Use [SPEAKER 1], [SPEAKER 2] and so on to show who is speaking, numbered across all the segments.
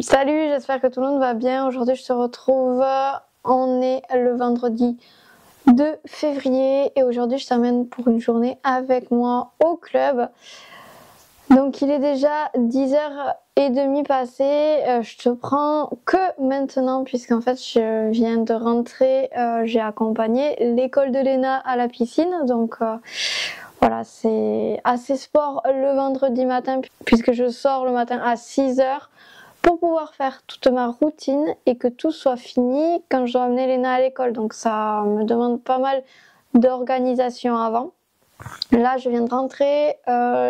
[SPEAKER 1] Salut, j'espère que tout le monde va bien. Aujourd'hui, je te retrouve. On est le vendredi 2 février et aujourd'hui, je t'amène pour une journée avec moi au club. Donc, il est déjà 10h30 passé. Je te prends que maintenant puisqu'en fait, je viens de rentrer. J'ai accompagné l'école de Léna à la piscine. Donc, voilà, c'est assez sport le vendredi matin puisque je sors le matin à 6h. Pour pouvoir faire toute ma routine et que tout soit fini quand je dois amener Léna à l'école. Donc ça me demande pas mal d'organisation avant. Là, je viens de rentrer,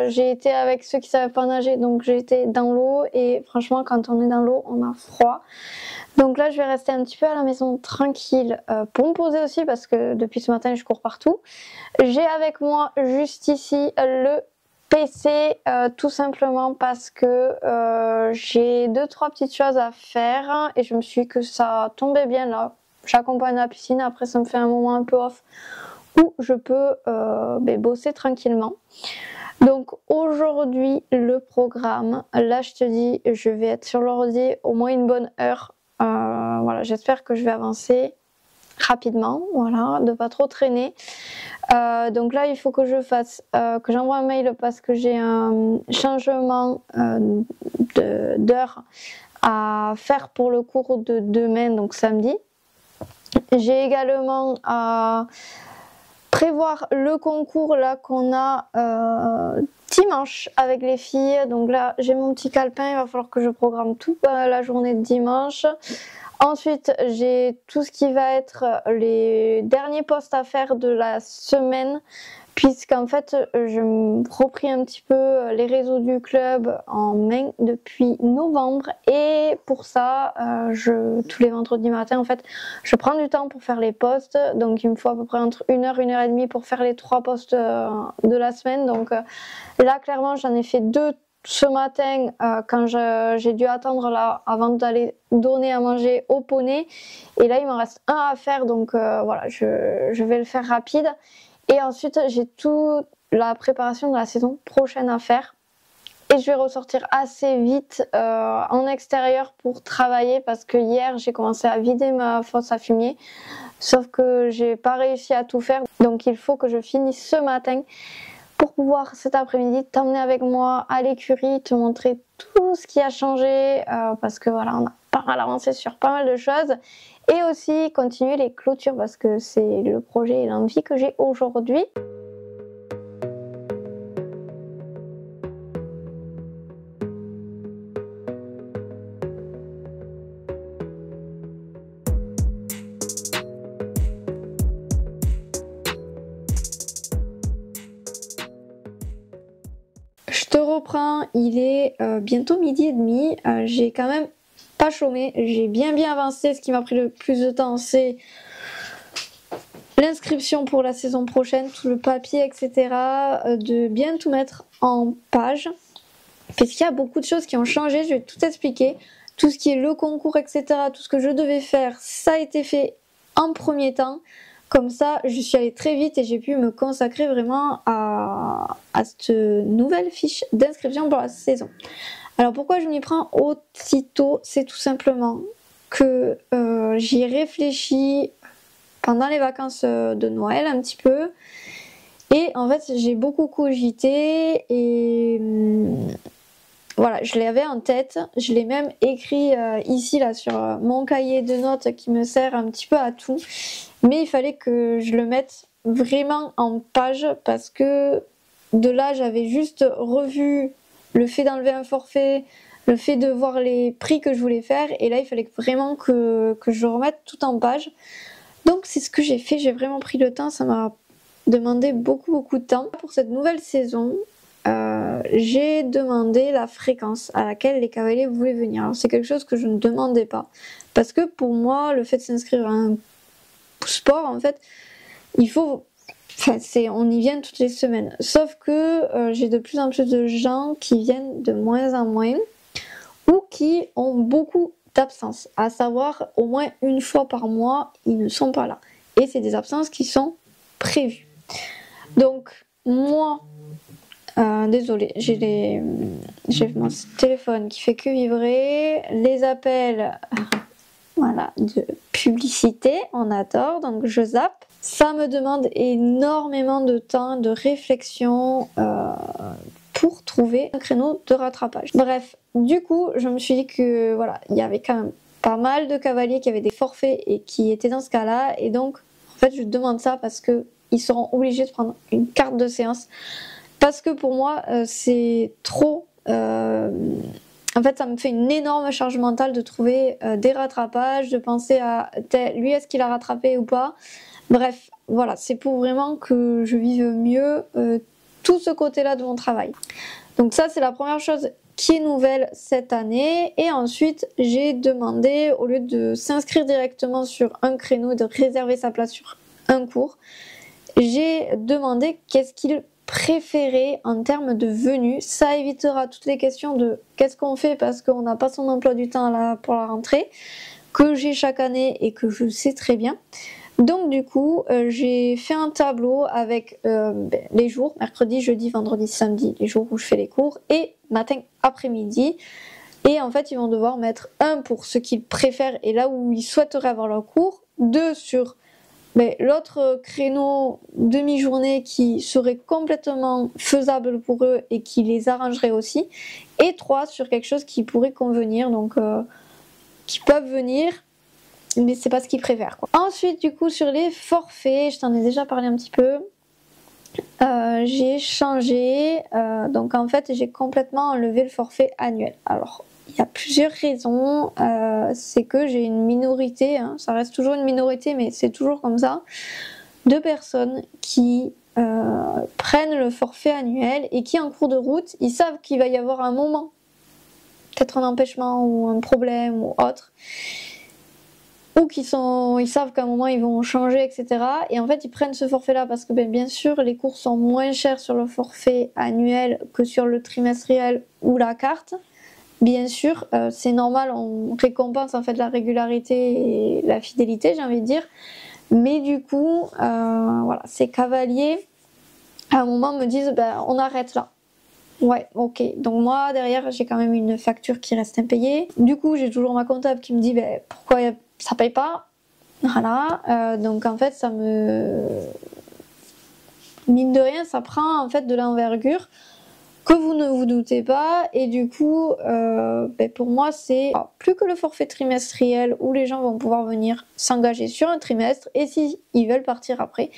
[SPEAKER 1] j'ai été avec ceux qui savaient pas nager, donc j'ai été dans l'eau et franchement, quand on est dans l'eau, on a froid. Donc là, je vais rester un petit peu à la maison tranquille pour me poser aussi parce que depuis ce matin, je cours partout. J'ai avec moi juste ici le PC tout simplement parce que j'ai 2-3 petites choses à faire et je me suis dit que ça tombait bien là. J'accompagne la piscine, après ça me fait un moment un peu off où je peux bosser tranquillement. Donc aujourd'hui le programme, là je te dis je vais être sur l'ordi au moins une bonne heure. Voilà, j'espère que je vais avancer rapidement, voilà, de pas trop traîner. Donc là il faut que je fasse que j'envoie un mail parce que j'ai un changement d'heure à faire pour le cours de demain, donc samedi. J'ai également à prévoir le concours là qu'on a dimanche avec les filles. Donc là j'ai mon petit calepin, il va falloir que je programme toute la journée de dimanche. Ensuite, j'ai tout ce qui va être les derniers posts à faire de la semaine, puisqu'en fait, je repris un petit peu les réseaux du club en main depuis novembre. Et pour ça, tous les vendredis matin, en fait, je prends du temps pour faire les posts. Donc, il me faut à peu près entre 1h, 1h30 pour faire les 3 posts de la semaine. Donc là, clairement, j'en ai fait 2 ce matin quand j'ai dû attendre là avant d'aller donner à manger au poney, et là il m'en reste un à faire, donc voilà, je vais le faire rapide. Et ensuite j'ai toute la préparation de la saison prochaine à faire et je vais ressortir assez vite en extérieur pour travailler parce que hier j'ai commencé à vider ma fosse à fumier, sauf que j'ai pas réussi à tout faire, donc il faut que je finisse ce matin pour pouvoir cet après-midi t'emmener avec moi à l'écurie, te montrer tout ce qui a changé parce que voilà, on a pas mal avancé sur pas mal de choses, et aussi continuer les clôtures parce que c'est le projet et l'envie que j'ai aujourd'hui. Je te reprends, il est bientôt 12h30, j'ai quand même pas chômé, j'ai bien avancé. Ce qui m'a pris le plus de temps, c'est l'inscription pour la saison prochaine, tout le papier, etc. De bien tout mettre en page, parce qu'il y a beaucoup de choses qui ont changé. Je vais tout expliquer, tout ce qui est le concours, etc. Tout ce que je devais faire, ça a été fait en premier temps. Comme ça, je suis allée très vite et j'ai pu me consacrer vraiment à cette nouvelle fiche d'inscription pour la saison. Alors pourquoi je m'y prends aussitôt? C'est tout simplement que j'y réfléchis pendant les vacances de Noël un petit peu. Et en fait, j'ai beaucoup cogité et voilà, je l'avais en tête. Je l'ai même écrit ici là sur mon cahier de notes qui me sert un petit peu à tout. Mais il fallait que je le mette vraiment en page parce que de là, j'avais juste revu le fait d'enlever un forfait, le fait de voir les prix que je voulais faire. Et là, il fallait vraiment que je remette tout en page. Donc c'est ce que j'ai fait, j'ai vraiment pris le temps, ça m'a demandé beaucoup de temps. Pour cette nouvelle saison, j'ai demandé la fréquence à laquelle les cavaliers voulaient venir. Alors c'est quelque chose que je ne demandais pas, parce que pour moi, le fait de s'inscrire à un sport, en fait, il faut... Enfin, on y vient toutes les semaines. Sauf que j'ai de plus en plus de gens qui viennent de moins en moins, ou qui ont beaucoup d'absences, à savoir au moins une fois par mois, ils ne sont pas là. Et c'est des absences qui sont prévues. Donc moi, Désolée, j'ai mon téléphone qui fait que vibrer, les appels voilà, de publicité, on adore, donc je zappe. Ça me demande énormément de temps, de réflexion pour trouver un créneau de rattrapage. Bref, du coup, je me suis dit que voilà, il y avait quand même pas mal de cavaliers qui avaient des forfaits et qui étaient dans ce cas-là, et donc en fait je demande ça parce que ils seront obligés de prendre une carte de séance, parce que pour moi c'est trop. En fait, ça me fait une énorme charge mentale de trouver des rattrapages, de penser à lui, est-ce qu'il a rattrapé ou pas. Bref, voilà, c'est pour vraiment que je vive mieux tout ce côté-là de mon travail. Donc ça, c'est la première chose qui est nouvelle cette année. Et ensuite, j'ai demandé, au lieu de s'inscrire directement sur un créneau, de réserver sa place sur un cours, j'ai demandé qu'est-ce qu'il préféré en termes de venue. Ça évitera toutes les questions de qu'est-ce qu'on fait parce qu'on n'a pas son emploi du temps là pour la rentrée, que j'ai chaque année et que je sais très bien. Donc du coup j'ai fait un tableau avec les jours, mercredi, jeudi, vendredi, samedi, les jours où je fais les cours, et matin, après-midi. Et en fait ils vont devoir mettre 1 pour ce qu'ils préfèrent et là où ils souhaiteraient avoir leur cours, 2 sur l'autre créneau demi-journée qui serait complètement faisable pour eux et qui les arrangerait aussi, et 3 sur quelque chose qui pourrait convenir, donc qui peuvent venir mais c'est pas ce qu'ils préfèrent quoi. Ensuite du coup sur les forfaits, je t'en ai déjà parlé un petit peu, j'ai changé, donc en fait j'ai complètement enlevé le forfait annuel. Alors il y a plusieurs raisons, c'est que j'ai une minorité, hein, ça reste toujours une minorité mais c'est toujours comme ça, de personnes qui prennent le forfait annuel et qui en cours de route, ils savent qu'il va y avoir un moment, peut-être un empêchement ou un problème ou autre, ou ils savent qu'à un moment ils vont changer, etc. Et en fait ils prennent ce forfait là parce que bien sûr les cours sont moins chers sur le forfait annuel que sur le trimestriel ou la carte. Bien sûr, c'est normal, on récompense en fait la régularité et la fidélité, j'ai envie de dire. Mais du coup, voilà, ces cavaliers, à un moment me disent, on arrête là. Ouais, ok. Donc moi, derrière, j'ai quand même une facture qui reste impayée. Du coup, j'ai toujours ma comptable qui me dit, pourquoi ça paye pas? Voilà. Donc en fait, ça me... Mine de rien, ça prend en fait de l'envergure que vous ne vous doutez pas, et du coup pour moi c'est plus que le forfait trimestriel où les gens vont pouvoir venir s'engager sur un trimestre, et si ils veulent partir après,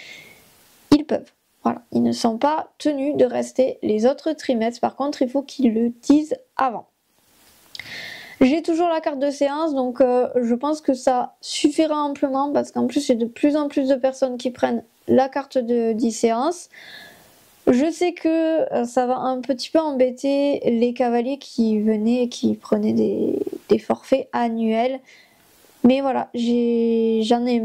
[SPEAKER 1] ils peuvent. Voilà, ils ne sont pas tenus de rester les autres trimestres, par contre il faut qu'ils le disent avant. J'ai toujours la carte de séance, donc je pense que ça suffira amplement, parce qu'en plus j'ai de plus en plus de personnes qui prennent la carte de 10 séances. Je sais que ça va un petit peu embêter les cavaliers qui venaient et qui prenaient des forfaits annuels. Mais voilà, j'en ai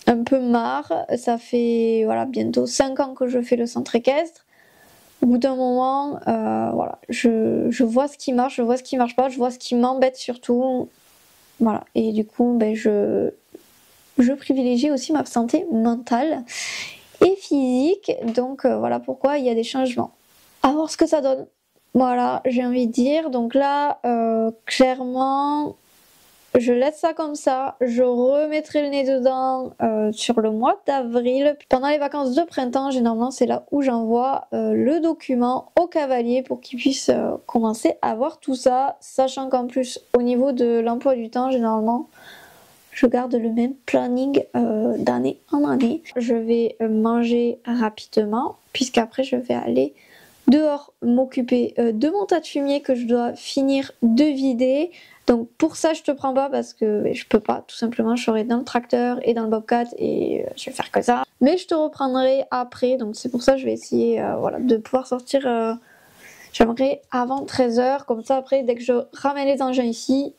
[SPEAKER 1] un peu marre. Ça fait bientôt 5 ans que je fais le centre équestre. Au bout d'un moment, voilà, je vois ce qui marche, je vois ce qui marche pas, je vois ce qui m'embête surtout. Voilà, et du coup, je privilégie aussi ma santé mentale et physique, donc voilà pourquoi il y a des changements. À voir ce que ça donne. Voilà, j'ai envie de dire. Donc là, clairement, je laisse ça comme ça. Je remettrai le nez dedans sur le mois d'avril. Pendant les vacances de printemps, généralement, c'est là où j'envoie le document au cavalier pour qu'il puisse commencer à voir tout ça. Sachant qu'en plus, au niveau de l'emploi du temps, généralement, je garde le même planning d'année en année. Je vais manger rapidement, puisqu'après je vais aller dehors m'occuper de mon tas de fumier que je dois finir de vider. Donc pour ça je te prends pas parce que je peux pas, tout simplement je serai dans le tracteur et dans le bobcat et je vais faire que ça. Mais je te reprendrai après, donc c'est pour ça que je vais essayer de pouvoir sortir, j'aimerais avant 13h, comme ça après dès que je ramène les engins ici,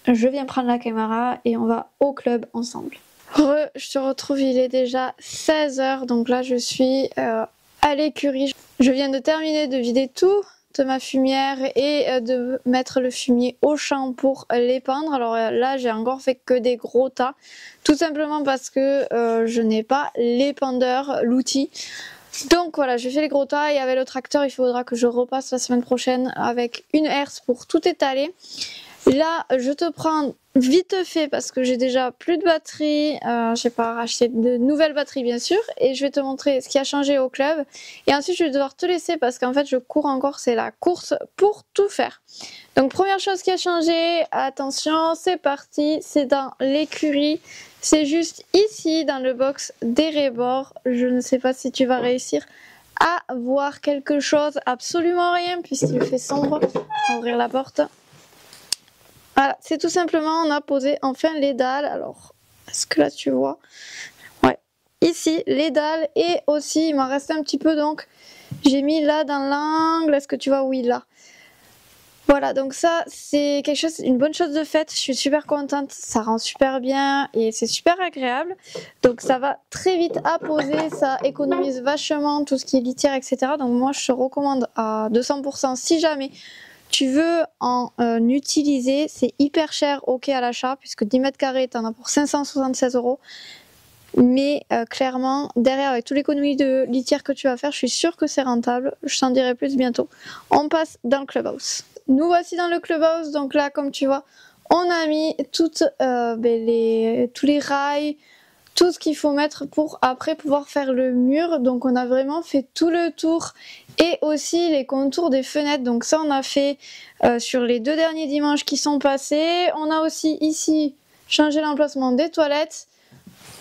[SPEAKER 1] je viens prendre la caméra et on va au club ensemble. Je te retrouve, il est déjà 16h, donc là je suis à l'écurie. Je viens de terminer de vider tout de ma fumière et de mettre le fumier au champ pour l'épandre. Alors là j'ai encore fait que des gros tas, tout simplement parce que je n'ai pas l'épandeur, l'outil. Donc voilà, je fais les gros tas et avec le tracteur, il faudra que je repasse la semaine prochaine avec une herse pour tout étaler. Là, je te prends vite fait parce que j'ai déjà plus de batterie, j'ai pas racheté de nouvelles batteries bien sûr, et je vais te montrer ce qui a changé au club. Et ensuite, je vais devoir te laisser parce qu'en fait, je cours encore, c'est la course pour tout faire. Donc première chose qui a changé, attention, c'est parti, c'est dans l'écurie. C'est juste ici dans le box des rebords. Je ne sais pas si tu vas réussir à voir quelque chose, absolument rien puisqu'il fait sombre. On va ouvrir la porte. Voilà, c'est tout simplement, on a posé enfin les dalles. Alors, est-ce que là tu vois? Ouais, ici les dalles et aussi il m'en reste un petit peu donc j'ai mis là dans l'angle. Est-ce que tu vois? Oui, là. Voilà, donc ça c'est quelque chose, une bonne chose de faite. Je suis super contente, ça rend super bien et c'est super agréable. Donc ça va très vite à poser, ça économise vachement tout ce qui est litière, etc. Donc moi je te recommande à 200% si jamais tu veux en utiliser. C'est hyper cher, ok, à l'achat, puisque 10 mètres carrés, tu en as pour 576 €. Mais clairement, derrière, avec toute l'économie de litière que tu vas faire, je suis sûre que c'est rentable. Je t'en dirai plus bientôt. On passe dans le clubhouse. Nous voici dans le clubhouse. Donc là, comme tu vois, on a mis tous les rails, tout ce qu'il faut mettre pour après pouvoir faire le mur. Donc on a vraiment fait tout le tour et aussi les contours des fenêtres. Donc ça on a fait sur les 2 derniers dimanches qui sont passés. On a aussi ici changé l'emplacement des toilettes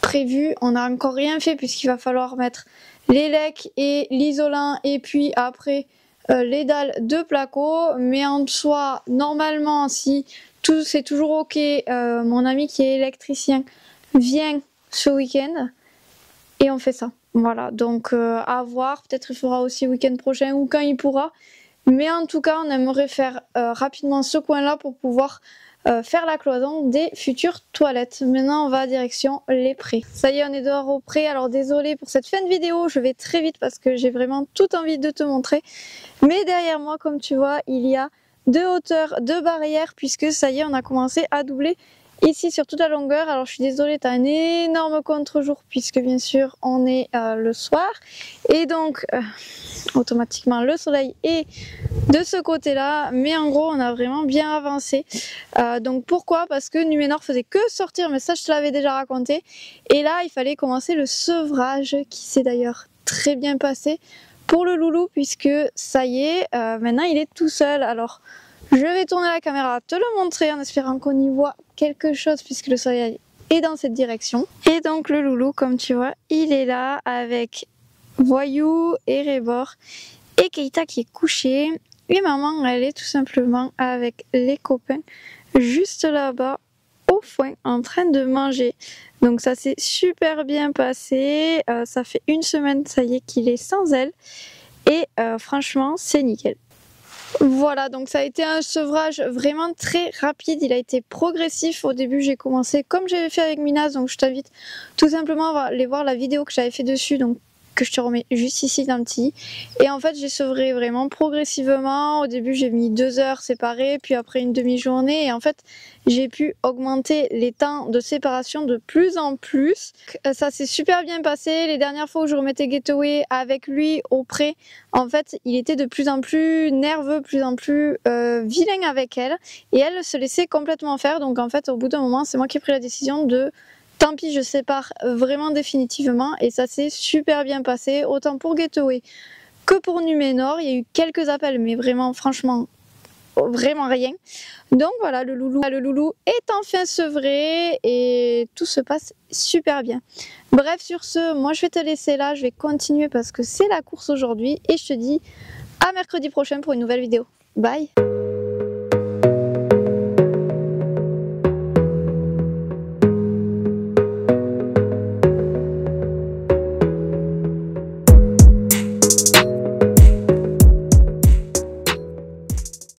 [SPEAKER 1] prévu. On n'a encore rien fait puisqu'il va falloir mettre les lecs et l'isolant et puis après les dalles de placo. Mais en soi, normalement, si tout c'est toujours ok, mon ami qui est électricien vient ce week-end et on fait ça. Voilà, donc à voir, peut-être il fera aussi le week-end prochain ou quand il pourra. Mais en tout cas, on aimerait faire rapidement ce coin-là pour pouvoir faire la cloison des futures toilettes. Maintenant, on va direction les prés. Ça y est, on est dehors aux prés. Alors désolé pour cette fin de vidéo, je vais très vite parce que j'ai vraiment toute envie de te montrer. Mais derrière moi, comme tu vois, il y a 2 hauteurs de barrières puisque ça y est, on a commencé à doubler ici sur toute la longueur. Alors je suis désolée, tu as un énorme contre-jour puisque bien sûr on est le soir et donc automatiquement le soleil est de ce côté là, mais en gros on a vraiment bien avancé. Donc pourquoi? Parce que Numénor faisait que sortir, mais ça je te l'avais déjà raconté, et là il fallait commencer le sevrage qui s'est d'ailleurs très bien passé pour le loulou puisque ça y est, maintenant il est tout seul. Alors je vais tourner la caméra, te le montrer en espérant qu'on y voit quelque chose puisque le soleil est dans cette direction. Et donc le loulou, comme tu vois, il est là avec Voyou et Rébord et Keita qui est couchée. Et maman, elle est tout simplement avec les copains juste là-bas au foin en train de manger. Donc ça s'est super bien passé. Ça fait 1 semaine, ça y est, qu'il est sans elle. Et franchement, c'est nickel. Voilà, donc ça a été un sevrage vraiment très rapide, il a été progressif. Au début j'ai commencé comme j'avais fait avec Minas, donc je t'invite tout simplement à aller voir la vidéo que j'avais fait dessus, donc que je te remets juste ici dans le petit. Et en fait j'ai sevré vraiment progressivement. Au début j'ai mis 2 heures séparées, puis après une demi-journée, et en fait j'ai pu augmenter les temps de séparation de plus en plus. Ça s'est super bien passé. Les dernières fois où je remettais Getaway avec lui au pré, en fait il était de plus en plus nerveux, de plus en plus vilain avec elle, et elle se laissait complètement faire. Donc en fait au bout d'un moment c'est moi qui ai pris la décision de tant pis, je sépare vraiment définitivement, et ça s'est super bien passé, autant pour Getaway que pour Numénor. Il y a eu quelques appels, mais vraiment, franchement, vraiment rien. Donc voilà, le loulou est enfin sevré et tout se passe super bien. Bref, sur ce, moi je vais te laisser là, je vais continuer parce que c'est la course aujourd'hui et je te dis à mercredi prochain pour une nouvelle vidéo. Bye!